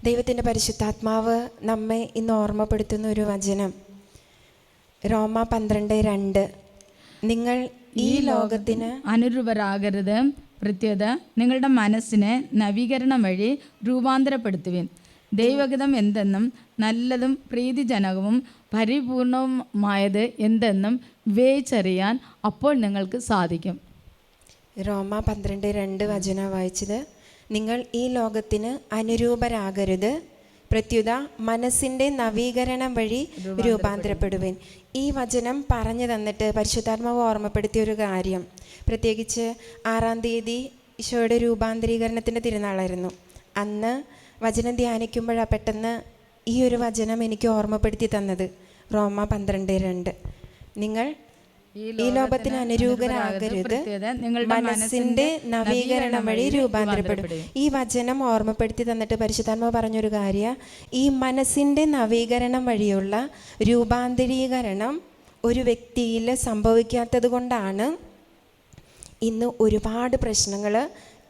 ദൈവത്തിൻ്റെ പരിശുദ്ധാത്മാവ് നമ്മെ ഇന്ന് ഓർമ്മപ്പെടുത്തുന്ന ഒരു വചനം റോമ 12:2. നിങ്ങൾ ഈ ലോകത്തിന് അനുരൂപരാകരുത്, പ്രത്യേകത നിങ്ങളുടെ മനസ്സിനെ നവീകരണം വഴി രൂപാന്തരപ്പെടുത്തുവിൻ. ദൈവഹിതം എന്തെന്നും നല്ലതും പ്രീതിജനകവും പരിപൂർണവുമായത് എന്തെന്നും വിവേചിച്ചറിയാൻ അപ്പോൾ നിങ്ങൾക്ക് സാധിക്കും. റോമ 12:2 വചനം വായിച്ചത്. നിങ്ങൾ ഈ ലോകത്തിന് അനുരൂപരാകരുത്, പ്രത്യുത മനസ്സിൻ്റെ നവീകരണം വഴി രൂപാന്തരപ്പെടുവിൻ. ഈ വചനം പറഞ്ഞു തന്നിട്ട് പരിശുദ്ധാത്മാവ് ഓർമ്മപ്പെടുത്തിയ ഒരു കാര്യം, പ്രത്യേകിച്ച് 6-ാം തീയതി ഈശോയുടെ രൂപാന്തരീകരണത്തിൻ്റെ തിരുനാളായിരുന്നു. അന്ന് വചനം ധ്യാനിക്കുമ്പോഴാണ് പെട്ടെന്ന് ഈ ഒരു വചനം എനിക്ക് ഓർമ്മപ്പെടുത്തി തന്നത്. റോമ 12:2. നിങ്ങൾ ഈ ലോകത്തിന് അനുരൂപരാകരുത്, മനസ്സിന്റെ നവീകരണം വഴി രൂപാന്തരപ്പെടും. ഈ വചനം ഓർമ്മപ്പെടുത്തി തന്നിട്ട് പരിശുദ്ധാത്മാവ് പറഞ്ഞൊരു കാര്യം, ഈ മനസ്സിന്റെ നവീകരണം വഴിയുള്ള രൂപാന്തരീകരണം ഒരു വ്യക്തിയിൽ സംഭവിക്കാത്തത് കൊണ്ടാണ് ഇന്ന് ഒരുപാട് പ്രശ്നങ്ങൾ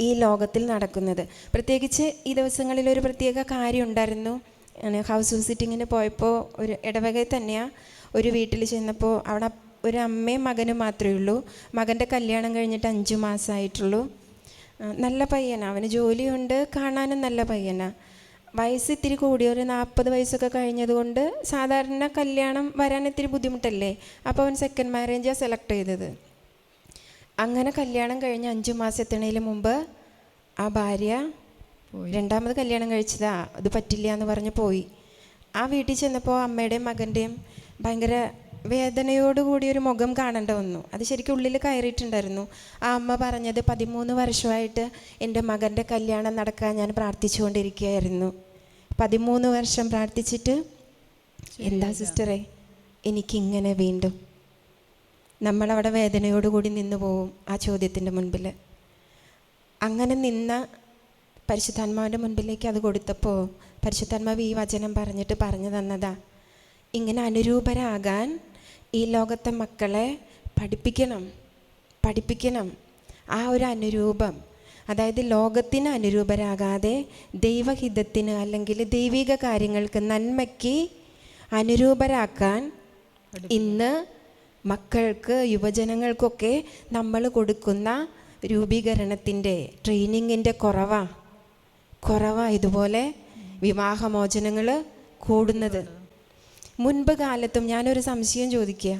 ഈ ലോകത്തിൽ നടക്കുന്നത്. പ്രത്യേകിച്ച് ഈ ദിവസങ്ങളിൽ ഒരു പ്രത്യേക കാര്യം ഉണ്ടായിരുന്നു. ഹൗസ് വിസിറ്റിങ്ങിന് പോയപ്പോൾ ഒരു ഇടവകയിൽ തന്നെയാണ് ഒരു വീട്ടിൽ ചെന്നപ്പോൾ അവിടെ ഒരു അമ്മയും മകനും മാത്രമേ ഉള്ളൂ. മകൻ്റെ കല്യാണം കഴിഞ്ഞിട്ട് 5 മാസമായിട്ടുള്ളൂ. നല്ല പയ്യനാണ്, അവന് ജോലിയുണ്ട്, കാണാനും നല്ല പയ്യനാണ്. വയസ്സ് ഇത്തിരി കൂടി, ഒരു 40 വയസ്സൊക്കെ കഴിഞ്ഞതുകൊണ്ട് സാധാരണ കല്യാണം വരാൻ ഇത്തിരി ബുദ്ധിമുട്ടല്ലേ. അപ്പോൾ അവൻ സെക്കൻഡ് മാരേജാണ് സെലക്ട് ചെയ്തത്. അങ്ങനെ കല്യാണം കഴിഞ്ഞ് 5 മാസം എത്തുന്നതിന് മുമ്പ് ആ ഭാര്യ രണ്ടാമത് കല്യാണം കഴിച്ചതാ, അത് പറ്റില്ല എന്ന് പറഞ്ഞ് പോയി. ആ വീട്ടിൽ ചെന്നപ്പോൾ അമ്മയുടെയും മകൻ്റെയും ഭയങ്കര വേദനയോടുകൂടി ഒരു മുഖം കാണേണ്ട വന്നു. അത് ശരിക്കും ഉള്ളിൽ കയറിയിട്ടുണ്ടായിരുന്നു. ആ അമ്മ പറഞ്ഞത്, 13 വർഷമായിട്ട് എൻ്റെ മകൻ്റെ കല്യാണം നടക്കാൻ ഞാൻ പ്രാർത്ഥിച്ചുകൊണ്ടിരിക്കുകയായിരുന്നു. 13 വർഷം പ്രാർത്ഥിച്ചിട്ട് എന്താ സിസ്റ്ററെ എനിക്കിങ്ങനെ വീണ്ടും. നമ്മളവിടെ വേദനയോടുകൂടി നിന്നു പോവും ആ ചോദ്യത്തിൻ്റെ മുൻപിൽ. അങ്ങനെ നിന്ന പരിശുദ്ധാത്മാവിൻ്റെ മുൻപിലേക്ക് അത് കൊടുത്തപ്പോൾ പരിശുദ്ധാത്മാവ് ഈ വചനം പറഞ്ഞിട്ട് പറഞ്ഞു തന്നതാ, ഇങ്ങനെ അനുരൂപരാകാൻ ഈ ലോകത്തെ മക്കളെ പഠിപ്പിക്കണം. ആ ഒരു അനുരൂപം, അതായത് ലോകത്തിന് അനുരൂപരാകാതെ ദൈവഹിതത്തിന് അല്ലെങ്കിൽ ദൈവിക കാര്യങ്ങൾക്ക് നന്മയ്ക്ക് അനുരൂപരാക്കാൻ ഇന്ന് മക്കൾക്ക് യുവജനങ്ങൾക്കൊക്കെ നമ്മൾ കൊടുക്കുന്ന രൂപീകരണത്തിൻ്റെ ട്രെയിനിങ്ങിൻ്റെ കുറവാ ഇതുപോലെ വിവാഹമോചനങ്ങൾ കൂടുന്നത്. മുൻപ് കാലത്തും ഞാനൊരു സംശയം ചോദിക്കുക,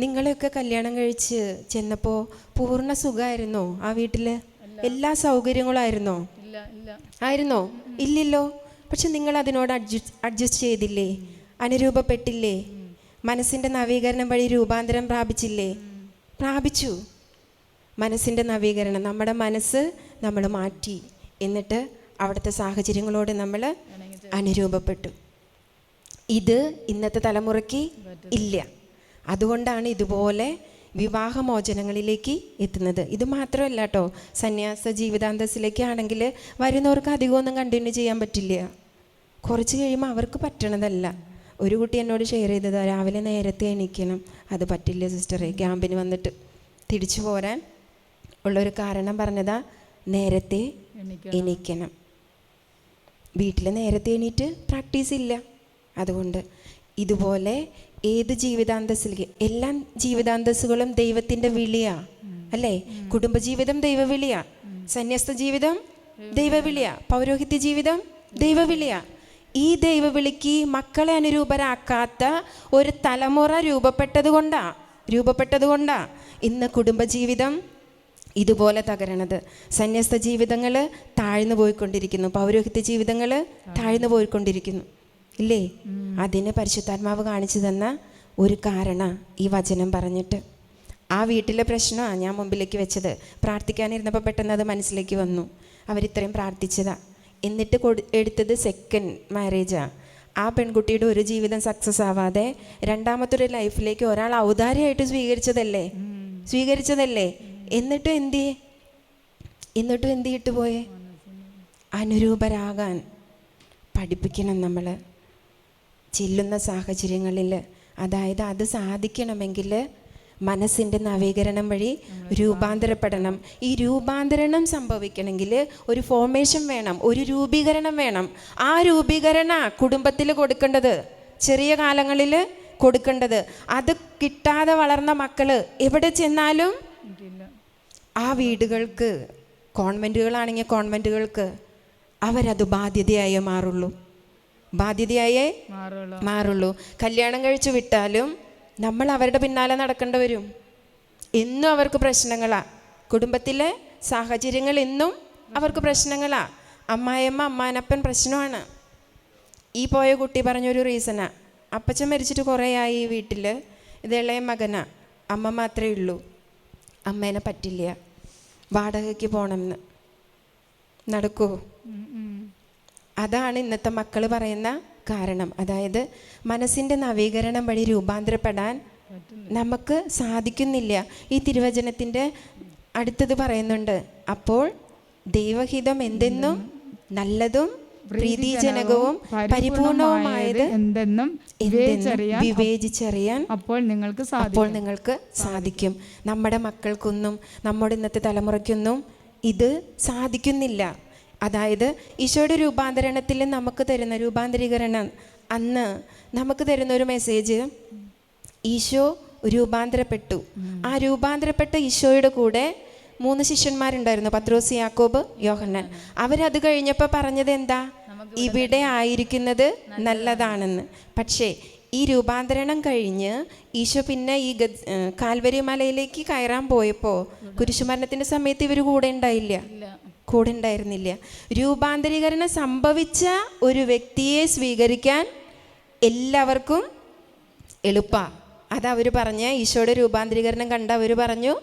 നിങ്ങളെയൊക്കെ കല്യാണം കഴിച്ച് ചെന്നപ്പോൾ പൂർണ്ണ സുഖമായിരുന്നോ? ആ വീട്ടിൽ എല്ലാ സൗകര്യങ്ങളും ആയിരുന്നോ? ഇല്ലല്ലോ. പക്ഷെ നിങ്ങൾ അതിനോട് അഡ്ജസ്റ്റ് ചെയ്തില്ലേ? അനുരൂപപ്പെട്ടില്ലേ? മനസ്സിൻ്റെ നവീകരണം വഴി രൂപാന്തരം പ്രാപിച്ചു. മനസ്സിൻ്റെ നവീകരണം, നമ്മുടെ മനസ്സ് നമ്മൾ മാറ്റി, എന്നിട്ട് അവിടുത്തെ സാഹചര്യങ്ങളോട് നമ്മൾ അനുരൂപപ്പെട്ടു. ഇത് ഇന്നത്തെ തലമുറയ്ക്ക് ഇല്ല. അതുകൊണ്ടാണ് ഇതുപോലെ വിവാഹമോചനങ്ങളിലേക്ക് എത്തുന്നത്. ഇത് മാത്രമല്ല കേട്ടോ, സന്യാസ ജീവിതാന്തസ്സിലേക്കാണെങ്കിൽ വരുന്നവർക്ക് അധികമൊന്നും കണ്ടിന്യൂ ചെയ്യാൻ പറ്റില്ല. കുറച്ച് കഴിയുമ്പോൾ അവർക്ക് പറ്റണതല്ല. ഒരു കുട്ടി എന്നോട് ഷെയർ ചെയ്തത്, രാവിലെ നേരത്തെ എണീക്കണം. അത് പറ്റില്ല സിസ്റ്ററെ, ക്യാമ്പിന് വന്നിട്ട് തിരിച്ചു പോരാൻ ഉള്ളൊരു കാരണം പറഞ്ഞതാ, നേരത്തെ എണീക്കണം. വീട്ടിൽ നേരത്തെ എണീറ്റ് പ്രാക്ടീസ് ഇല്ല. അതുകൊണ്ട് ഇതുപോലെ ഏത് ജീവിതാന്തസ്സിലേക്ക്, എല്ലാ ജീവിതാന്തസ്സുകളും ദൈവത്തിൻ്റെ വിളിയാ അല്ലേ? കുടുംബജീവിതം ദൈവവിളിയാ, സന്യസ്ത ജീവിതം ദൈവവിളിയാ, പൗരോഹിത്യ ജീവിതം ദൈവവിളിയാ. ഈ ദൈവവിളിക്ക് മക്കളെ അനുരൂപരാക്കാത്ത ഒരു തലമുറ രൂപപ്പെട്ടത് കൊണ്ടാ ഇന്ന് കുടുംബജീവിതം ഇതുപോലെ തകരണത്. സന്യസ്ത ജീവിതങ്ങൾ താഴ്ന്നു പോയിക്കൊണ്ടിരിക്കുന്നു, പൗരോഹിത്യ ജീവിതങ്ങൾ താഴ്ന്നു പോയിക്കൊണ്ടിരിക്കുന്നു ഇല്ലേ? അതിന് പരിശുദ്ധാത്മാവ് കാണിച്ചു തന്ന ഒരു കാരണം ഈ വചനം പറഞ്ഞിട്ട്. ആ വീട്ടിലെ പ്രശ്നമാണ് ഞാൻ മുമ്പിലേക്ക് വെച്ചത്. പ്രാർത്ഥിക്കാനിരുന്നപ്പോൾ പെട്ടെന്ന് അത് മനസ്സിലേക്ക് വന്നു. അവരിത്രയും പ്രാർത്ഥിച്ചതാ, എന്നിട്ട് എടുത്തത് സെക്കൻഡ് മാരേജാണ്. ആ പെൺകുട്ടിയുടെ ഒരു ജീവിതം സക്സസ് ആവാതെ രണ്ടാമത്തൊരു ലൈഫിലേക്ക് ഒരാൾ ഔദാര്യമായിട്ട് സ്വീകരിച്ചതല്ലേ. എന്നിട്ടും എന്ത് ചെയ്തിട്ട് പോയേ? അനുരൂപരാകാൻ പഠിപ്പിക്കണം നമ്മൾ ചെല്ലുന്ന സാഹചര്യങ്ങളിൽ. അതായത് അത് സാധിക്കണമെങ്കിൽ മനസ്സിൻ്റെ നവീകരണം വഴി രൂപാന്തരപ്പെടണം. ഈ രൂപാന്തരണം സംഭവിക്കണമെങ്കിൽ ഒരു ഫോർമേഷൻ വേണം, ഒരു രൂപീകരണം വേണം. ആ രൂപീകരണ കുടുംബത്തിൽ കൊടുക്കേണ്ടത്, ചെറിയ കാലങ്ങളിൽ കൊടുക്കേണ്ടത്. അത് കിട്ടാതെ വളർന്ന മക്കൾ എവിടെ ചെന്നാലും ആ വീടുകൾക്ക്, കോൺവെൻറ്റുകളാണെങ്കിൽ കോൺവെൻറ്റുകൾക്ക് അവരത് ബാധ്യതയായേ മാറുള്ളൂ. കല്യാണം കഴിച്ചു വിട്ടാലും നമ്മൾ അവരുടെ പിന്നാലെ നടക്കേണ്ടി വരും. എന്നും അവർക്ക് പ്രശ്നങ്ങളാണ്. കുടുംബത്തിലെ സാഹചര്യങ്ങൾ എന്നും അവർക്ക് പ്രശ്നങ്ങളാണ്. അമ്മായിയമ്മ അമ്മാനപ്പൻ പ്രശ്നമാണ്. ഈ പോയ കുട്ടി പറഞ്ഞൊരു റീസണാ, അപ്പച്ചൻ മരിച്ചിട്ട് കുറേ ആയി ഈ വീട്ടിൽ, ഇത് ഇളയ മകനാ, അമ്മ മാത്രമേ ഉള്ളൂ, അമ്മേനെ പറ്റില്ല, വാടകയ്ക്ക് പോകണമെന്ന്. നടക്കുമോ? അതാണ് ഇന്നത്തെ മക്കൾ പറയുന്ന കാരണം. അതായത് മനസ്സിൻ്റെ നവീകരണം വഴി രൂപാന്തരപ്പെടാൻ നമുക്ക് സാധിക്കുന്നില്ല. ഈ തിരുവചനത്തിൻ്റെ അടുത്തത് പറയുന്നുണ്ട്, അപ്പോൾ ദൈവഹിതം എന്തെന്നും നല്ലതും പ്രീതിജനകവും പരിപൂർണവുമായത് എന്തെന്നും വിവേചിച്ചറിയാൻ അപ്പോൾ നിങ്ങൾക്ക് സാധിക്കും. നമ്മുടെ മക്കൾക്കൊന്നും, നമ്മുടെ ഇന്നത്തെ തലമുറയ്ക്കൊന്നും ഇത് സാധിക്കുന്നില്ല. അതായത് ഈശോയുടെ രൂപാന്തരണത്തിൽ നമുക്ക് തരുന്ന രൂപാന്തരീകരണം, അന്ന് നമുക്ക് തരുന്ന ഒരു മെസ്സേജ്, ഈശോ രൂപാന്തരപ്പെട്ടു. ആ രൂപാന്തരപ്പെട്ട ഈശോയുടെ കൂടെ 3 ശിഷ്യന്മാരുണ്ടായിരുന്നു, പത്രോസ്, യാക്കോബ്, യോഹന്നാൻ. അവരത് കഴിഞ്ഞപ്പോൾ പറഞ്ഞത് എന്താ? ഇവിടെ ആയിരിക്കുന്നത് നല്ലതാണെന്ന്. പക്ഷേ ഈ രൂപാന്തരണം കഴിഞ്ഞ് ഈശോ പിന്നെ ഈ കാൽവരി മലയിലേക്ക് കയറാൻ പോയപ്പോൾ കുരിശുമരണത്തിൻ്റെ സമയത്ത് ഇവർ കൂടെ ഉണ്ടായിരുന്നില്ല. രൂപാന്തരീകരണം സംഭവിച്ച ഒരു വ്യക്തിയെ സ്വീകരിക്കാൻ എല്ലാവർക്കും എളുപ്പമാണ്. അതവർ പറഞ്ഞ ഈശോയുടെ രൂപാന്തരീകരണം കണ്ട അവർ പറഞ്ഞു,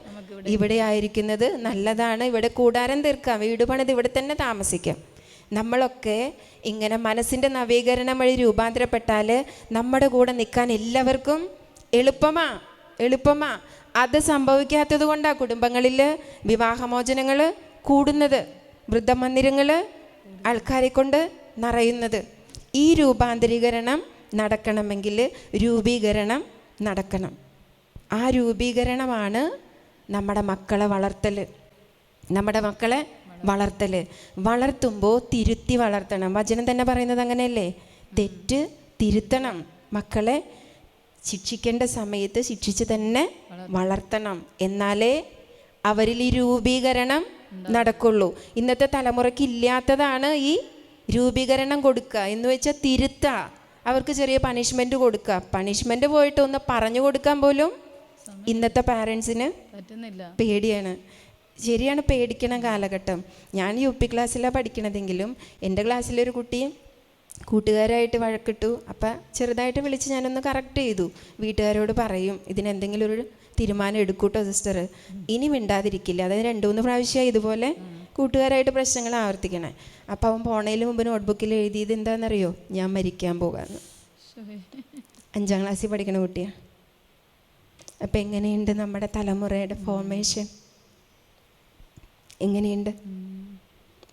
ഇവിടെ ആയിരിക്കുന്നത് നല്ലതാണ്, ഇവിടെ കൂടാരം തീർക്കാം, വീട് പണിത് ഇവിടെ തന്നെ താമസിക്കാം. നമ്മളൊക്കെ ഇങ്ങനെ മനസ്സിൻ്റെ നവീകരണം വഴി രൂപാന്തരപ്പെട്ടാൽ നമ്മുടെ കൂടെ നിൽക്കാൻ എല്ലാവർക്കും എളുപ്പമാ. അത് സംഭവിക്കാത്തത് കൊണ്ടാണ് കുടുംബങ്ങളിൽ വിവാഹമോചനങ്ങൾ കൂടുന്നത്, വൃദ്ധമന്ദിരങ്ങൾ ആൾക്കാരെ കൊണ്ട് നിറയുന്നത്. ഈ രൂപാന്തരീകരണം നടക്കണമെങ്കിൽ രൂപീകരണം നടക്കണം. ആ രൂപീകരണമാണ് നമ്മുടെ മക്കളെ വളർത്തുമ്പോൾ തിരുത്തി വളർത്തണം. വചനം തന്നെ പറയുന്നത് അങ്ങനെയല്ലേ? തെറ്റ് തിരുത്തണം. മക്കളെ ശിക്ഷിക്കേണ്ട സമയത്ത് ശിക്ഷിച്ച് തന്നെ വളർത്തണം. എന്നാലേ അവരിൽ ഈ രൂപീകരണം നടക്കുള്ളൂ. ഇന്നത്തെ തലമുറയ്ക്ക് ഇല്ലാത്തതാണ് ഈ രൂപീകരണം കൊടുക്കുക എന്ന് വെച്ചാൽ തിരുത്തുക. അവർക്ക് ചെറിയ പണിഷ്മെൻറ്റ് കൊടുക്കുക. പണിഷ്മെൻറ്റ് പോയിട്ട് ഒന്ന് പറഞ്ഞു കൊടുക്കാൻ പോലും ഇന്നത്തെ പാരൻസിന് പേടിയാണ്. ശരിയാണ്, പേടിക്കണ കാലഘട്ടം. ഞാൻ UP ക്ലാസ്സിലാണ് പഠിക്കണതെങ്കിലും എൻ്റെ ക്ലാസ്സിലൊരു കുട്ടി കൂട്ടുകാരായിട്ട് വഴക്കിട്ടു. അപ്പം ചെറുതായിട്ട് വിളിച്ച് ഞാനൊന്ന് കറക്റ്റ് ചെയ്തു. വീട്ടുകാരോട് പറയും, ഇതിനെന്തെങ്കിലും ഒരു തീരുമാനം എടുക്കൂട്ടോ സിസ്റ്റർ, ഇനി മിണ്ടാതിരിക്കില്ല. അതായത് 2-3 പ്രാവശ്യമായി ഇതുപോലെ കൂട്ടുകാരായിട്ട് പ്രശ്നങ്ങൾ ആവർത്തിക്കണേ. അപ്പം അവൻ പോണേന് മുമ്പ് നോട്ട്ബുക്കിൽ എഴുതിയത് എന്താണെന്നറിയോ? ഞാൻ മരിക്കാൻ പോകാമെന്ന്. 5ാം ക്ലാസ്സിൽ പഠിക്കണ കുട്ടിയാണ്. അപ്പം എങ്ങനെയുണ്ട് നമ്മുടെ തലമുറയുടെ ഫോർമേഷൻ? എങ്ങനെയുണ്ട്?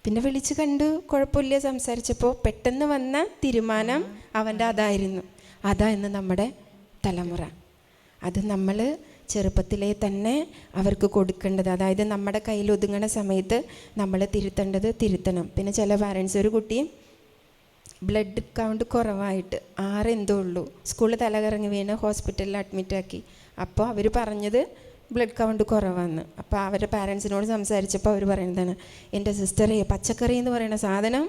പിന്നെ വിളിച്ച് കണ്ടു, കുഴപ്പമില്ല, സംസാരിച്ചപ്പോൾ പെട്ടെന്ന് വന്ന തീരുമാനം അവൻ്റെ അതായിരുന്നു. അതാ ഇന്ന് നമ്മുടെ തലമുറ. അത് നമ്മൾ ചെറുപ്പത്തിലേ തന്നെ അവർക്ക് കൊടുക്കേണ്ടത്. അതായത് നമ്മുടെ കയ്യിൽ ഒതുങ്ങണ സമയത്ത് നമ്മൾ തിരുത്തണം. പിന്നെ ചില പാരൻസ്, ഒരു കുട്ടി ബ്ലഡ് കൗണ്ട് കുറവായിട്ട് 6 എന്തോ ഉള്ളൂ, സ്കൂളിൽ തലകറങ്ങി വീണ് ഹോസ്പിറ്റലിൽ അഡ്മിറ്റാക്കി. അപ്പോൾ അവർ പറഞ്ഞത് ബ്ലഡ് കൗണ്ട് കുറവാന്ന്. അപ്പോൾ അവരുടെ പാരൻസിനോട് സംസാരിച്ചപ്പോൾ അവർ പറയുന്നതാണ്, എൻ്റെ സിസ്റ്ററെ പച്ചക്കറി എന്ന് പറയുന്ന സാധനം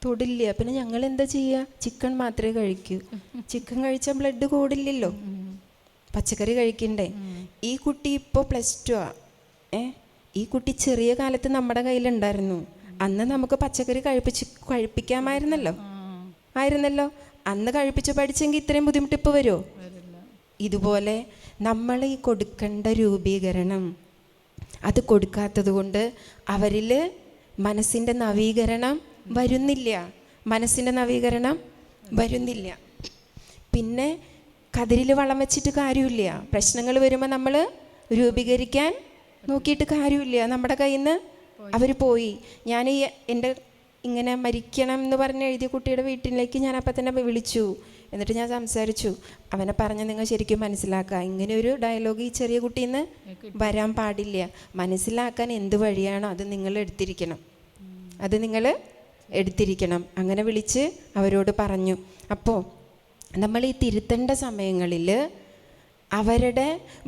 തൊടില്ല. പിന്നെ ഞങ്ങൾ എന്താ ചെയ്യുക? ചിക്കൻ മാത്രമേ കഴിക്കൂ. ചിക്കൻ കഴിച്ചാൽ ബ്ലഡ് കൂടില്ലല്ലോ, പച്ചക്കറി കഴിക്കണ്ടേ? ഈ കുട്ടി ഇപ്പോൾ +2 ഈ കുട്ടി ചെറിയ കാലത്ത് നമ്മുടെ കയ്യിലുണ്ടായിരുന്നു. അന്ന് നമുക്ക് പച്ചക്കറി കഴിപ്പിക്കാമായിരുന്നല്ലോ. അന്ന് കഴിപ്പിച്ച് പഠിച്ചെങ്കിൽ ഇത്രയും ബുദ്ധിമുട്ട് ഇപ്പോൾ വരുമോ? ഇതുപോലെ നമ്മൾ ഈ കൊടുക്കേണ്ട രൂപീകരണം അത് കൊടുക്കാത്തത് കൊണ്ട് അവരിൽ മനസ്സിൻ്റെ നവീകരണം വരുന്നില്ല. പിന്നെ കതിരിൽ വളം വെച്ചിട്ട് കാര്യമില്ല. പ്രശ്നങ്ങൾ വരുമ്പോൾ നമ്മൾ രൂപീകരിക്കാൻ നോക്കിയിട്ട് കാര്യമില്ല. നമ്മുടെ കയ്യിൽ നിന്ന് അവർ പോയി. ഞാൻ എൻ്റെ ഇങ്ങനെ മരിക്കണം എന്ന് പറഞ്ഞ് എഴുതിയ കുട്ടിയുടെ വീട്ടിലേക്ക് ഞാൻ അപ്പം തന്നെ വിളിച്ചു. എന്നിട്ട് ഞാൻ സംസാരിച്ചു. അവനെ പറഞ്ഞ് നിങ്ങൾ ശരിക്കും മനസ്സിലാക്കുക, ഇങ്ങനെ ഒരു ഡയലോഗ് ഈ ചെറിയ കുട്ടിയിൽ നിന്ന് വരാൻ പാടില്ല. മനസ്സിലാക്കാൻ എന്ത് വഴിയാണോ അത് നിങ്ങൾ എടുത്തിരിക്കണം. അങ്ങനെ വിളിച്ച് അവരോട് പറഞ്ഞു. അപ്പോൾ നമ്മൾ ഈ തിരുത്തേണ്ട സമയങ്ങളിൽ അവരുടെ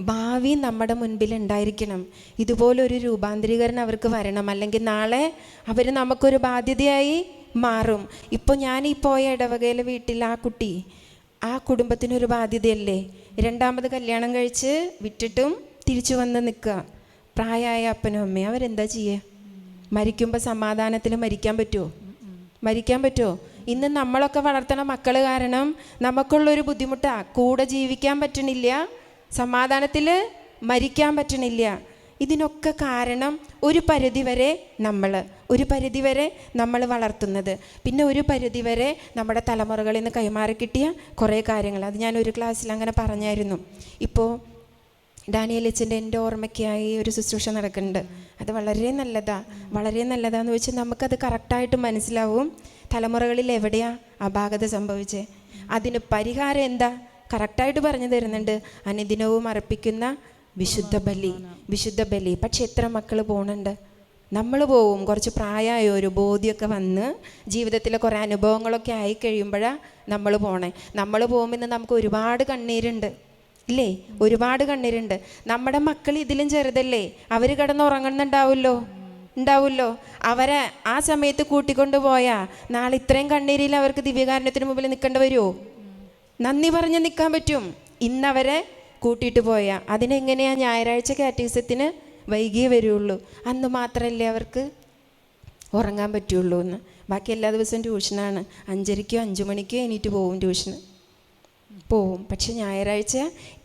ഭാവി നമ്മുടെ മുൻപിൽ ഉണ്ടായിരിക്കണം. ഇതുപോലൊരു രൂപാന്തരീകരണം അവർക്ക് വരണം. അല്ലെങ്കിൽ നാളെ അവർ നമുക്കൊരു ബാധ്യതയായി മാറും. ഇപ്പോൾ ഞാൻ ഈ പോയ ഇടവകയിലെ വീട്ടിൽ ആ കുട്ടി, ആ കുടുംബത്തിനൊരു ബാധ്യതയല്ലേ. രണ്ടാമത് കല്യാണം കഴിച്ച് വിട്ടിട്ടും തിരിച്ചു വന്ന് നിൽക്കുക. പ്രായമായ അപ്പനും അമ്മയും അവരെന്താ ചെയ്യുക? മരിക്കുമ്പോൾ സമാധാനത്തിൽ മരിക്കാൻ പറ്റുമോ? ഇന്ന് നമ്മളൊക്കെ വളർത്തണ മക്കൾ കാരണം നമുക്കുള്ളൊരു ബുദ്ധിമുട്ടാണ്. കൂടെ ജീവിക്കാൻ പറ്റണില്ല, സമാധാനത്തിൽ മരിക്കാൻ പറ്റണില്ല. ഇതിനൊക്കെ കാരണം ഒരു പരിധിവരെ നമ്മൾ വളർത്തുന്നത്, പിന്നെ ഒരു പരിധിവരെ നമ്മുടെ തലമുറകളിൽ നിന്ന് കൈമാറി കിട്ടിയ കുറേ കാര്യങ്ങൾ. അത് ഞാനൊരു ക്ലാസ്സിൽ അങ്ങനെ പറഞ്ഞായിരുന്നു. ഇപ്പോൾ ഡാനിയലച്ചൻ്റെ എൻ്റെ ഓർമ്മയ്ക്കായി ഒരു ശുശ്രൂഷ നടക്കുന്നുണ്ട്. അത് വളരെ നല്ലതാന്ന് വെച്ചാൽ നമുക്കത് കറക്റ്റായിട്ട് മനസ്സിലാവും തലമുറകളിൽ എവിടെയാ അപാകത സംഭവിച്ചേ. അതിന് പരിഹാരം എന്താ കറക്റ്റായിട്ട് പറഞ്ഞു തരുന്നുണ്ട്. അനുദിനവും അർപ്പിക്കുന്ന വിശുദ്ധ ബലി. പക്ഷെ എത്ര മക്കൾ പോകുന്നുണ്ട്? നമ്മൾ പോവും, കുറച്ച് പ്രായമായ ഒരു ബോധ്യമൊക്കെ വന്ന് ജീവിതത്തിലെ കുറേ അനുഭവങ്ങളൊക്കെ ആയി കഴിയുമ്പോഴാണ് നമ്മൾ പോകുമ്പോൾ ഇന്ന് നമുക്ക് ഒരുപാട് കണ്ണീരുണ്ട് ഇല്ലേ? ഒരുപാട് കണ്ണീരുണ്ട്. നമ്മുടെ മക്കൾ ഇതിലും ചെറുതല്ലേ, അവർ കിടന്നുറങ്ങുന്നുണ്ടാവുമല്ലോ. അവരെ ആ സമയത്ത് കൂട്ടിക്കൊണ്ട് പോയാൽ നാളെ ഇത്രയും കണ്ണീരിൽ അവർക്ക് ദിവ്യകാരുണ്യത്തിന് മുമ്പിൽ നിൽക്കേണ്ടി വരുമോ? നന്ദി പറഞ്ഞ് നിൽക്കാൻ പറ്റും. ഇന്നവരെ കൂട്ടിയിട്ട് പോയാൽ അതിനെങ്ങനെയാണ് ഞായറാഴ്ച കാറ്റഗിസത്തിന് വൈകിയേ വരുള്ളൂ. അന്ന് മാത്രമല്ലേ അവർക്ക് ഉറങ്ങാൻ പറ്റുള്ളൂ എന്ന്. ബാക്കി എല്ലാ ദിവസവും ട്യൂഷനാണ്. 5:30 5 മണിക്കോ എണീറ്റ് പോവും, ട്യൂഷന് പോവും. പക്ഷെ ഞായറാഴ്ച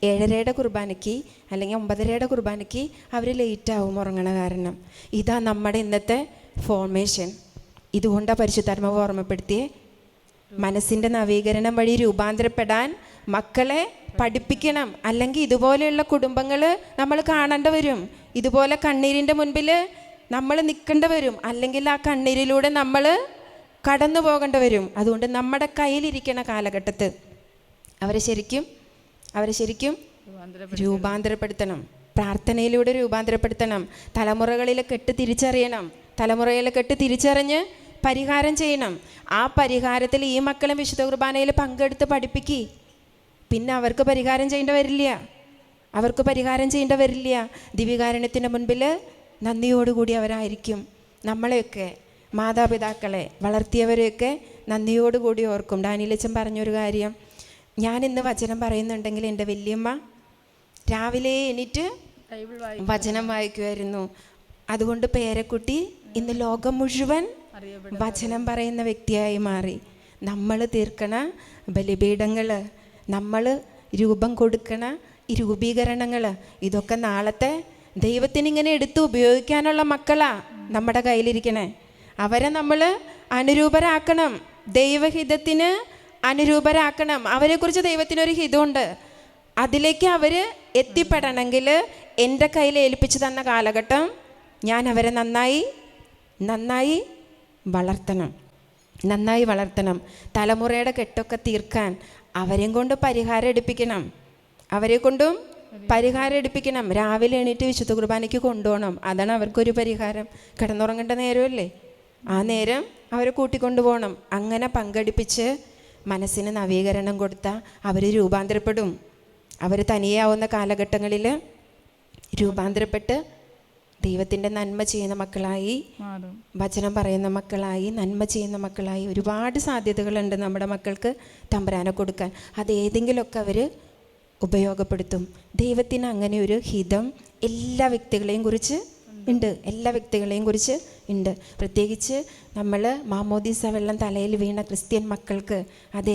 7:30 കുർബാനയ്ക്ക് അല്ലെങ്കിൽ 9:30 കുർബാനയ്ക്ക് അവർ ലേറ്റാവും ഉറങ്ങണ കാരണം. ഇതാ നമ്മുടെ ഇന്നത്തെ ഫോർമേഷൻ. ഇതുകൊണ്ടാണ് പരിശുദ്ധാത്മാവ് ഓർമ്മപ്പെടുത്തിയേ, മനസ്സിൻ്റെ നവീകരണം വഴി രൂപാന്തരപ്പെടാൻ മക്കളെ പഠിപ്പിക്കണം. അല്ലെങ്കിൽ ഇതുപോലെയുള്ള കുടുംബങ്ങൾ നമ്മൾ കാണേണ്ടി വരും. ഇതുപോലെ കണ്ണീരിൻ്റെ മുൻപിൽ നമ്മൾ നിൽക്കേണ്ടി വരും. അല്ലെങ്കിൽ ആ കണ്ണീരിലൂടെ നമ്മൾ കടന്നു പോകേണ്ടി വരും. അതുകൊണ്ട് നമ്മുടെ കയ്യിലിരിക്കണ കാലഘട്ടത്ത് അവരെ ശരിക്കും രൂപാന്തരപ്പെടുത്തണം. പ്രാർത്ഥനയിലൂടെ രൂപാന്തരപ്പെടുത്തണം. തലമുറകളിലെ കെട്ട് തിരിച്ചറിഞ്ഞ് പരിഹാരം ചെയ്യണം. ആ പരിഹാരത്തിൽ ഈ മക്കളെ വിശുദ്ധ കുർബാനയിൽ പങ്കെടുത്ത് പഠിപ്പിക്കുക. പിന്നെ അവർക്ക് പരിഹാരം ചെയ്യേണ്ട വരില്ല. ദിവ്യകാരുണ്യത്തിൻ്റെ മുൻപിൽ നന്ദിയോടുകൂടി അവരായിരിക്കും. നമ്മളെയൊക്കെ മാതാപിതാക്കളെ വളർത്തിയവരെയൊക്കെ നന്ദിയോടുകൂടി ഓർക്കും. ഡാനിയലച്ചൻ പറഞ്ഞൊരു കാര്യം, ഞാനിന്ന് വചനം പറയുന്നുണ്ടെങ്കിൽ എൻ്റെ വല്യമ്മ രാവിലെ എണീറ്റ് വചനം വായിക്കുമായിരുന്നു. അതുകൊണ്ട് പേരക്കുട്ടി ഇന്ന് ലോകം മുഴുവൻ വചനം പറയുന്ന വ്യക്തിയായി മാറി. നമ്മൾ തീർക്കണ ബലിപീഠങ്ങൾ, നമ്മൾ രൂപം കൊടുക്കണ ഈ രൂപീകരണങ്ങൾ, ഇതൊക്കെ നാളത്തെ ദൈവത്തിനിങ്ങനെ എടുത്ത് ഉപയോഗിക്കാനുള്ള മക്കളാ നമ്മുടെ കയ്യിലിരിക്കണേ. അവരെ നമ്മൾ അനുരൂപരാക്കണം, ദൈവഹിതത്തിന് അനുരൂപരാക്കണം. അവരെക്കുറിച്ച് ദൈവത്തിനൊരു ഹിതമുണ്ട്. അതിലേക്ക് അവർ എത്തിപ്പെടണമെങ്കിൽ എൻ്റെ കയ്യിൽ ഏൽപ്പിച്ചു തന്ന കാലഘട്ടം ഞാൻ അവരെ നന്നായി വളർത്തണം. തലമുറയുടെ കെട്ടൊക്കെ തീർക്കാൻ അവരെയും കൊണ്ട് പരിഹാരം എടുപ്പിക്കണം. രാവിലെ എണീറ്റ് വിശുദ്ധ കുർബാനയ്ക്ക് കൊണ്ടുപോകണം. അതാണ് അവർക്കൊരു പരിഹാരം. കിടന്നുറങ്ങേണ്ട നേരമല്ലേ, ആ നേരം അവരെ കൂട്ടിക്കൊണ്ടുപോകണം. അങ്ങനെ പങ്കെടുപ്പിച്ച് മനസ്സിന് നവീകരണം കൊടുത്താൽ അവർ രൂപാന്തരപ്പെടും. അവർ തനിയാവുന്ന കാലഘട്ടങ്ങളിൽ രൂപാന്തരപ്പെട്ട് ദൈവത്തിൻ്റെ നന്മ ചെയ്യുന്ന മക്കളായി, വചനം പറയുന്ന മക്കളായി, നന്മ ചെയ്യുന്ന മക്കളായി ഒരുപാട് സാധ്യതകളുണ്ട് നമ്മുടെ മക്കൾക്ക് തമ്പുരാനെ കൊടുക്കാൻ. അതേതെങ്കിലുമൊക്കെ അവർ ഉപയോഗപ്പെടുത്തും. ദൈവത്തിന് അങ്ങനെ ഒരു ഹിതം എല്ലാ വ്യക്തികളെയും കുറിച്ച് ഉണ്ട്. പ്രത്യേകിച്ച് നമ്മൾ മാമോദീസ വെള്ളം തലയിൽ വീണ ക്രിസ്ത്യൻ മക്കൾക്ക് അത്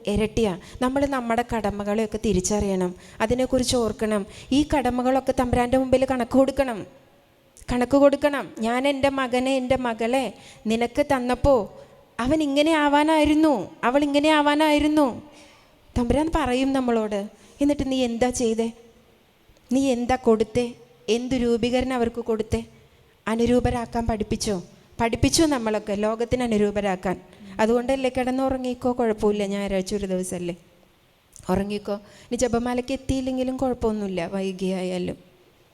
ഇരട്ടിയാണ്. നമ്മൾ നമ്മുടെ കടമകളെയൊക്കെ തിരിച്ചറിയണം, അതിനെക്കുറിച്ച് ഓർക്കണം. ഈ കടമകളൊക്കെ തമ്പുരാൻ്റെ മുമ്പിൽ കണക്ക് കൊടുക്കണം. ഞാൻ എൻ്റെ മകളെ നിനക്ക് തന്നപ്പോൾ അവൻ ഇങ്ങനെ ആവാനായിരുന്നു, അവൾ ഇങ്ങനെ ആവാനായിരുന്നു. തമ്പുരാൻ പറയും നമ്മളോട്. എന്നിട്ട് നീ എന്താ ചെയ്തേ? നീ എന്താ കൊടുത്തേ? എന്ത് രൂപീകരണം അവർക്ക് കൊടുത്തേ? അനുരൂപരാക്കാൻ പഠിപ്പിച്ചു നമ്മളൊക്കെ ലോകത്തിന് അനുരൂപരാക്കാൻ. അതുകൊണ്ടല്ലേ കിടന്നുറങ്ങിക്കോ, കുഴപ്പമില്ല, ഞായറാഴ്ച ഒരു ദിവസമല്ലേ, ഉറങ്ങിക്കോ. ഇനി ജപമാലയ്ക്ക് എത്തിയില്ലെങ്കിലും കുഴപ്പമൊന്നുമില്ല, വൈകിയായാലും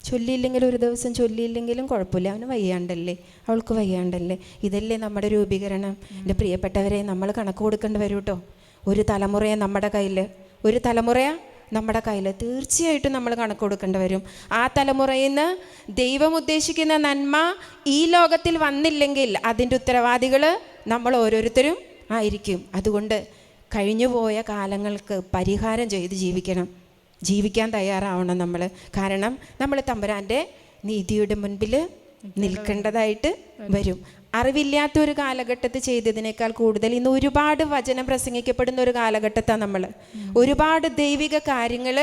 ചൊല്ലിയില്ലെങ്കിലും ഒരു ദിവസം ചൊല്ലിയില്ലെങ്കിലും കുഴപ്പമില്ല, അവന് വയ്യാണ്ടല്ലേ, അവൾക്ക് വയ്യാണ്ടല്ലേ. ഇതല്ലേ നമ്മുടെ രൂപീകരണം. എൻ്റെ പ്രിയപ്പെട്ടവരെ, നമ്മൾ കണക്ക് കൊടുക്കേണ്ടി വരും കേട്ടോ. ഒരു തലമുറയെ നമ്മുടെ കയ്യിൽ, ഒരു തലമുറയെ നമ്മുടെ കയ്യിൽ തീർച്ചയായിട്ടും നമ്മൾ കണക്ക് കൊടുക്കേണ്ടി വരും. ആ തലമുറയിൽ നിന്ന് ദൈവം ഉദ്ദേശിക്കുന്ന നന്മ ഈ ലോകത്തിൽ വന്നില്ലെങ്കിൽ അതിൻ്റെ ഉത്തരവാദികൾ നമ്മൾ ഓരോരുത്തരും ആയിരിക്കും. അതുകൊണ്ട് കഴിഞ്ഞുപോയ കാലങ്ങൾക്ക് പരിഹാരം ചെയ്ത് ജീവിക്കാൻ തയ്യാറാവണം നമ്മൾ. കാരണം നമ്മൾ തമ്പുരാൻ്റെ നീതിയുടെ മുൻപിൽ നിൽക്കേണ്ടതായിട്ട് വരും. അറിവില്ലാത്ത ഒരു കാലഘട്ടത്തിൽ ചെയ്തതിനേക്കാൾ കൂടുതൽ ഇന്ന് ഒരുപാട് വചനം പ്രസംഗിക്കപ്പെടുന്ന ഒരു കാലഘട്ടത്താണ് നമ്മൾ. ഒരുപാട് ദൈവിക കാര്യങ്ങൾ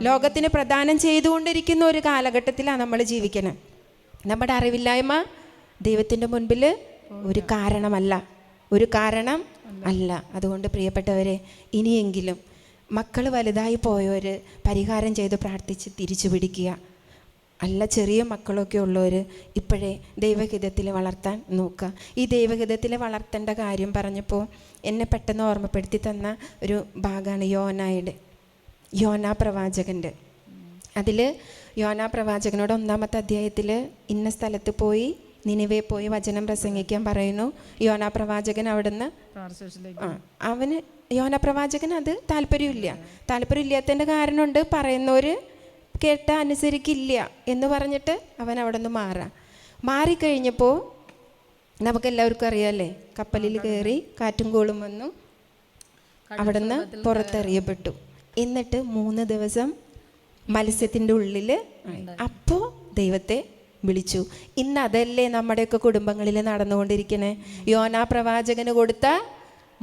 ലോകത്തിന് പ്രദാനം ചെയ്തുകൊണ്ടിരിക്കുന്ന ഒരു കാലഘട്ടത്തിലാണ് നമ്മൾ ജീവിക്കണം. നമ്മുടെ അറിവില്ലായ്മ ദൈവത്തിൻ്റെ മുൻപിൽ ഒരു കാരണമല്ല, ഒരു കാരണം അല്ല. അതുകൊണ്ട് പ്രിയപ്പെട്ടവരെ, ഇനിയെങ്കിലും മക്കൾ വലുതായി പോയവർ പരിഹാരം ചെയ്ത് പ്രാർത്ഥിച്ച് തിരിച്ചു പിടിക്കുക. അല്ല, ചെറിയ മക്കളൊക്കെ ഉള്ളവർ ഇപ്പോഴേ ദൈവഹിതത്തിൽ വളർത്താൻ നോക്കുക. ഈ ദൈവഹിതത്തിൽ വളർത്തേണ്ട കാര്യം പറഞ്ഞപ്പോൾ എന്നെ പെട്ടെന്ന് ഓർമ്മപ്പെടുത്തി തന്ന ഒരു ഭാഗമാണ് യോനാ പ്രവാചകൻ്റെ. അതിൽ യോനാ പ്രവാചകനോട് 1-ാമത്തെ അധ്യായത്തിൽ ഇന്ന സ്ഥലത്ത് പോയി, നിനിവേ പോയി വചനം പ്രസംഗിക്കാൻ പറയുന്നു. യോനാ പ്രവാചകൻ അവിടുന്ന് അവന് യോനാ പ്രവാചകൻ അത് താല്പര്യമില്ലാത്തതിൻ്റെ കാരണമുണ്ട്. പറയുന്നവർ കേട്ട അനുസരിക്കില്ല എന്ന് പറഞ്ഞിട്ട് അവൻ അവിടെ നിന്ന് മാറിക്കഴിഞ്ഞപ്പോൾ നമുക്കെല്ലാവർക്കും അറിയാമല്ലേ, കപ്പലിൽ കയറി കാറ്റും കോളും വന്നു, അവിടെ നിന്ന് പുറത്തെറിയപ്പെട്ടു. എന്നിട്ട് 3 ദിവസം മത്സ്യത്തിൻ്റെ ഉള്ളിൽ. അപ്പോൾ ദൈവത്തെ വിളിച്ചു. ഇന്ന് അതല്ലേ നമ്മുടെയൊക്കെ കുടുംബങ്ങളിൽ നടന്നുകൊണ്ടിരിക്കണേ. യോനാ പ്രവാചകന് കൊടുത്ത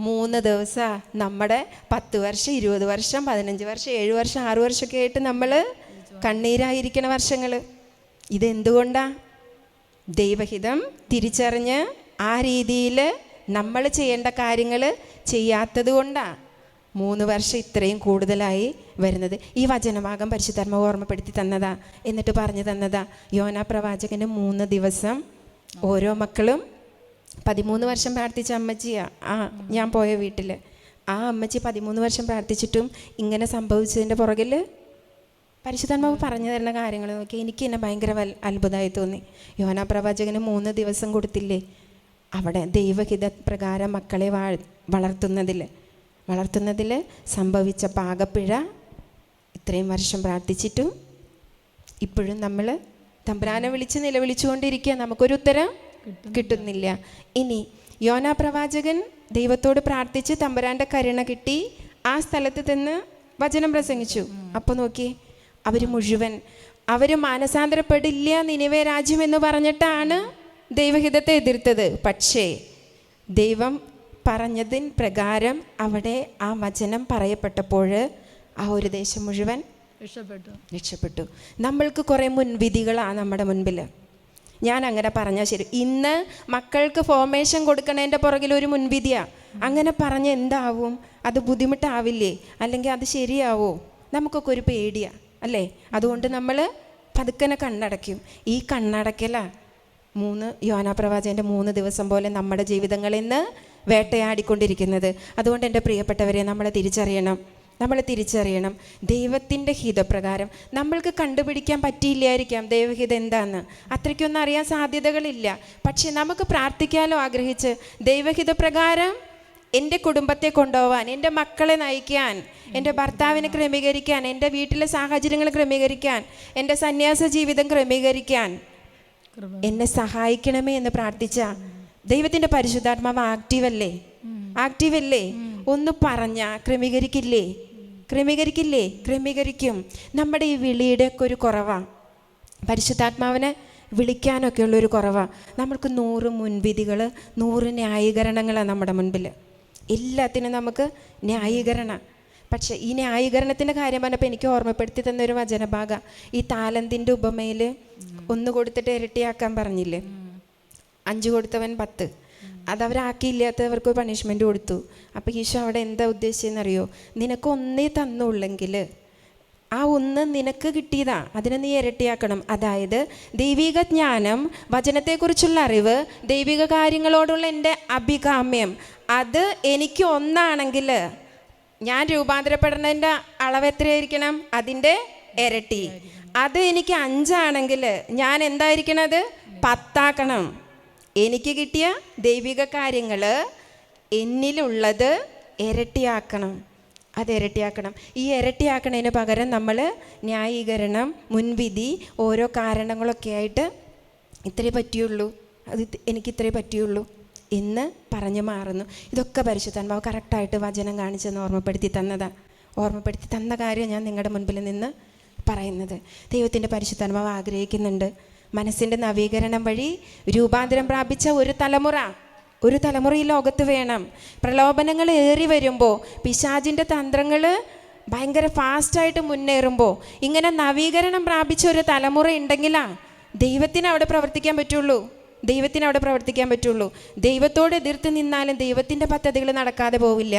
3 ദിവസം നമ്മുടെ 10 വർഷം 20 വർഷം 15 വർഷം 7 വർഷം 6 വർഷമൊക്കെ ആയിട്ട് നമ്മൾ കണ്ണീരായിരിക്കണ വർഷങ്ങൾ. ഇതെന്തുകൊണ്ടാ? ദൈവഹിതം തിരിച്ചറിഞ്ഞ് ആ രീതിയിൽ നമ്മൾ ചെയ്യേണ്ട കാര്യങ്ങൾ ചെയ്യാത്തത് കൊണ്ടാണ് 3 വർഷം ഇത്രയും കൂടുതലായി വരുന്നത്. ഈ വചനഭാഗം പരിശുദ്ധാത്മാവ് ഓർമ്മപ്പെടുത്തി തന്നതാ, എന്നിട്ട് പറഞ്ഞു തന്നതാ. യോനാ പ്രവാചകന് 3 ദിവസം ഓരോ മക്കളും 13 വർഷം പ്രാർത്ഥിച്ച അമ്മച്ചിയാ ഞാൻ പോയ വീട്ടിൽ. ആ അമ്മച്ചി 13 വർഷം പ്രാർത്ഥിച്ചിട്ടും ഇങ്ങനെ സംഭവിച്ചതിൻ്റെ പുറകിൽ പരിശുദ്ധാത്മാവ് പറഞ്ഞു തരുന്ന കാര്യങ്ങൾ നോക്കി എനിക്ക് എന്നെ ഭയങ്കര അത്ഭുതമായി തോന്നി. യോനാ പ്രവാചകന് 3 ദിവസം കൊടുത്തില്ലേ, അവിടെ ദൈവഹിത പ്രകാരം മക്കളെ വളർത്തുന്നതിൽ സംഭവിച്ച പാകപ്പിഴ. ഇത്രയും വർഷം പ്രാർത്ഥിച്ചിട്ടും ഇപ്പോഴും നമ്മൾ തമ്പുരാനെ വിളിച്ച് നിലവിളിച്ചുകൊണ്ടിരിക്കുക, നമുക്കൊരു ഉത്തരം കിട്ടുന്നില്ല. ഇനി യോനാ പ്രവാചകൻ ദൈവത്തോട് പ്രാർത്ഥിച്ച് തമ്പുരാൻ്റെ കരുണ കിട്ടി, ആ സ്ഥലത്ത് നിന്ന് വചനം പ്രസംഗിച്ചു. അപ്പോൾ നോക്കി, അവർ മാനസാന്തരപ്പെടില്ല, നിനിവേ രാജ്യം എന്ന് പറഞ്ഞിട്ടാണ് ദൈവഹിതത്തെ എതിർത്തത്. പക്ഷേ ദൈവം പറഞ്ഞതിന് പ്രകാരം അവിടെ ആ വചനം പറയപ്പെട്ടപ്പോൾ ആ ഒരു ദേശം മുഴുവൻ രക്ഷപ്പെട്ടു. നമ്മൾക്ക് കുറേ മുൻവിധികളാണ് നമ്മുടെ മുൻപിൽ. ഞാൻ അങ്ങനെ പറഞ്ഞാൽ ശരി, ഇന്ന് മക്കൾക്ക് ഫോർമേഷൻ കൊടുക്കണതിൻ്റെ പുറകിൽ ഒരു മുൻവിധിയാണ്. അങ്ങനെ പറഞ്ഞ് എന്താവും? അത് ബുദ്ധിമുട്ടാവില്ലേ? അല്ലെങ്കിൽ അത് ശരിയാവോ? നമുക്കൊക്കെ ഒരു പേടിയാണ് അല്ലേ? അതുകൊണ്ട് നമ്മൾ പതുക്കനെ കണ്ണടയ്ക്കും. ഈ കണ്ണടയ്ക്കല യോനാ പ്രവാചകൻ്റെ 3 ദിവസം പോലെ നമ്മുടെ ജീവിതങ്ങളിൽ നിന്ന് വേട്ടയാടിക്കൊണ്ടിരിക്കുന്നത്. അതുകൊണ്ട് എൻ്റെ പ്രിയപ്പെട്ടവരെ, നമ്മൾ തിരിച്ചറിയണം ദൈവത്തിൻ്റെ ഹിതപ്രകാരം. നമ്മൾക്ക് കണ്ടുപിടിക്കാൻ പറ്റിയില്ലായിരിക്കാം ദൈവഹിതം എന്താണെന്ന്, അത്രയ്ക്കൊന്നും അറിയാൻ സാധ്യതകളില്ല. പക്ഷെ നമുക്ക് പ്രാർത്ഥിക്കാനോ ആഗ്രഹിച്ച് ദൈവഹിതപ്രകാരം എൻ്റെ കുടുംബത്തെ കൊണ്ടുപോകാൻ, എൻ്റെ മക്കളെ നയിക്കാൻ, എൻ്റെ ഭർത്താവിനെ ക്രമീകരിക്കാൻ, എൻ്റെ വീട്ടിലെ സാഹചര്യങ്ങൾ ക്രമീകരിക്കാൻ, എൻ്റെ സന്യാസ ജീവിതം ക്രമീകരിക്കാൻ എന്നെ സഹായിക്കണമേ എന്ന് പ്രാർത്ഥിച്ച ദൈവത്തിൻ്റെ പരിശുദ്ധാത്മാവ് ആക്റ്റീവല്ലേ? ഒന്ന് പറഞ്ഞ ക്രമീകരിക്കും. നമ്മുടെ ഈ വിളിയുടെ ഒക്കെ ഒരു കുറവാണ്, പരിശുദ്ധാത്മാവിനെ വിളിക്കാനൊക്കെ ഉള്ളൊരു കുറവാണ്. നമ്മൾക്ക് 100 മുൻവിധികൾ, 100 ന്യായീകരണങ്ങളാണ് നമ്മുടെ മുൻപിൽ. എല്ലാത്തിനും നമുക്ക് ന്യായീകരണം. പക്ഷേ ഈ ന്യായീകരണത്തിൻ്റെ കാര്യം പറഞ്ഞപ്പോൾ എനിക്ക് ഓർമ്മപ്പെടുത്തി തന്നൊരു വചനഭാഗ, ഈ താലന്തിൻ്റെ ഉപമയിൽ 1 കൊടുത്തിട്ട് ഇരട്ടിയാക്കാൻ പറഞ്ഞില്ലേ, 5 കൊടുത്തവൻ 10, അതവരാക്കിയില്ലാത്തവർക്ക് പണിഷ്മെൻറ്റ് കൊടുത്തു. അപ്പോൾ ഈശോ അവിടെ എന്താ ഉദ്ദേശിച്ചതെന്നറിയോ? നിനക്ക് 1 തന്നുള്ളെങ്കിൽ ആ ഒന്ന് നിനക്ക് കിട്ടിയതാ, അതിനെ നീ ഇരട്ടിയാക്കണം. അതായത് ദൈവിക ജ്ഞാനം, വചനത്തെക്കുറിച്ചുള്ള അറിവ്, ദൈവിക കാര്യങ്ങളോടുള്ള എൻ്റെ അഭികാമ്യം, അത് എനിക്ക് ഒന്നാണെങ്കിൽ ഞാൻ രൂപാന്തരപ്പെടുന്നതിൻ്റെ അളവ് എത്രയായിരിക്കണം? അതിൻ്റെ ഇരട്ടി. അത് എനിക്ക് 5 ആണെങ്കിൽ ഞാൻ എന്തായിരിക്കണത്? 10 ആക്കണം. എനിക്ക് കിട്ടിയ ദൈവിക കാര്യങ്ങൾ എന്നിലുള്ളത് ഇരട്ടിയാക്കണം. അത് ഇരട്ടിയാക്കണം. ഈ ഇരട്ടിയാക്കണതിന് പകരം നമ്മൾ ന്യായീകരണം, മുൻവിധി, ഓരോ കാരണങ്ങളൊക്കെ ആയിട്ട് ഇത്രേ പറ്റിയുള്ളൂ, അത് എനിക്ക് ഇത്രേ പറ്റിയുള്ളൂ എന്ന് പറഞ്ഞു മാറുന്നു. ഇതൊക്കെ പരിശുദ്ധാത്മാവ് കറക്റ്റായിട്ട് വചനം കാണിച്ചെന്ന് ഓർമ്മപ്പെടുത്തി തന്ന കാര്യം ഞാൻ നിങ്ങളുടെ മുൻപിൽ നിന്ന് പറയുന്നത്. ദൈവത്തിൻ്റെ പരിശുദ്ധാത്മാവ് ആഗ്രഹിക്കുന്നുണ്ട് മനസ്സിൻ്റെ നവീകരണം വഴി രൂപാന്തരം പ്രാപിച്ച ഒരു തലമുറ ഈ ലോകത്ത് വേണം. പ്രലോഭനങ്ങൾ ഏറി വരുമ്പോൾ, പിശാചിൻ്റെ തന്ത്രങ്ങൾ ഭയങ്കര ഫാസ്റ്റായിട്ട് മുന്നേറുമ്പോൾ, ഇങ്ങനെ നവീകരണം പ്രാപിച്ച ഒരു തലമുറ ഉണ്ടെങ്കിലാ ദൈവത്തിന് അവിടെ പ്രവർത്തിക്കാൻ പറ്റുള്ളൂ. ദൈവത്തോട് എതിർത്ത് നിന്നാലും ദൈവത്തിൻ്റെ പദ്ധതികൾ നടക്കാതെ പോവില്ല.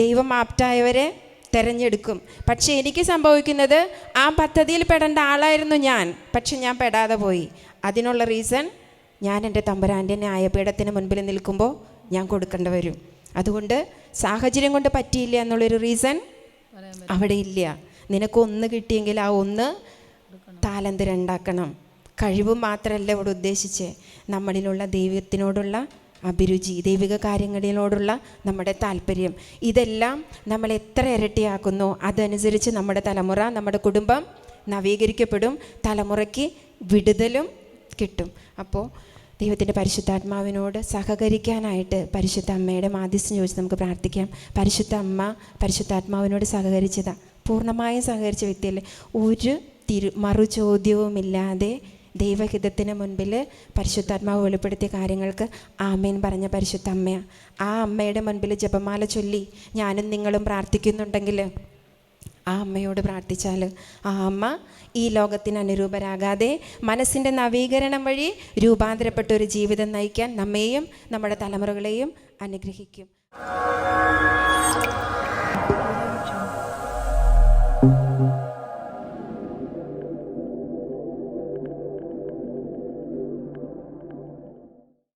ദൈവം ആപ്റ്റായവരെ തിരഞ്ഞെടുക്കും. പക്ഷേ എനിക്ക് സംഭവിക്കുന്നത്, ആ പദ്ധതിയിൽ പെടേണ്ട ആളായിരുന്നു ഞാൻ, പക്ഷെ ഞാൻ പെടാതെ പോയി. അതിനുള്ള റീസൺ, ഞാൻ എൻ്റെ തമ്പുരാൻ്റെ ന്യായപീഠത്തിന് മുൻപിൽ നിൽക്കുമ്പോൾ ഞാൻ കൊടുക്കേണ്ടി വരും. അതുകൊണ്ട് സാഹചര്യം കൊണ്ട് പറ്റിയില്ല എന്നുള്ളൊരു റീസൺ അവിടെ ഇല്ല. നിനക്കൊന്ന് കിട്ടിയെങ്കിൽ ആ 1 താലന്ത് 2 ആക്കണം. കഴിവ് മാത്രമല്ല ഇവിടെ ഉദ്ദേശിച്ച്, നമ്മളിലുള്ള ദൈവത്തിനോടുള്ള അഭിരുചി, ദൈവിക കാര്യങ്ങളിലോടുള്ള നമ്മുടെ താല്പര്യം, ഇതെല്ലാം നമ്മൾ എത്ര ഇരട്ടിയാക്കുന്നോ അതനുസരിച്ച് നമ്മുടെ തലമുറ, നമ്മുടെ കുടുംബം നവീകരിക്കപ്പെടും, തലമുറയ്ക്ക് വിടുതലും കിട്ടും. അപ്പോൾ ദൈവത്തിൻ്റെ പരിശുദ്ധാത്മാവിനോട് സഹകരിക്കാനായിട്ട് പരിശുദ്ധ അമ്മയുടെ മാധ്യസ്ഥം ചോദിച്ച് നമുക്ക് പ്രാർത്ഥിക്കാം. പരിശുദ്ധ അമ്മ പരിശുദ്ധാത്മാവിനോട് സഹകരിച്ചതാ, പൂർണ്ണമായും സഹകരിച്ച വ്യക്തിയല്ലേ. ഒരു മറു ചോദ്യവുമില്ലാതെ ദൈവഹിതത്തിന് മുൻപിൽ പരിശുദ്ധാത്മാവ് വെളിപ്പെടുത്തിയ കാര്യങ്ങൾക്ക് ആമേൻ പറഞ്ഞ പരിശുദ്ധ അമ്മയാണ്. ആ അമ്മയുടെ മുൻപിൽ ജപമാല ചൊല്ലി ഞാനും നിങ്ങളും പ്രാർത്ഥിക്കുന്നുണ്ടെങ്കിൽ, ആ അമ്മയോട് പ്രാർത്ഥിച്ചാൽ ആ അമ്മ ഈ ലോകത്തിന് അനുരൂപരാകാതെ മനസ്സിൻ്റെ നവീകരണം വഴി രൂപാന്തരപ്പെട്ട ഒരു ജീവിതം നയിക്കാൻ നമ്മെയും നമ്മുടെ തലമുറകളെയും അനുഗ്രഹിക്കും.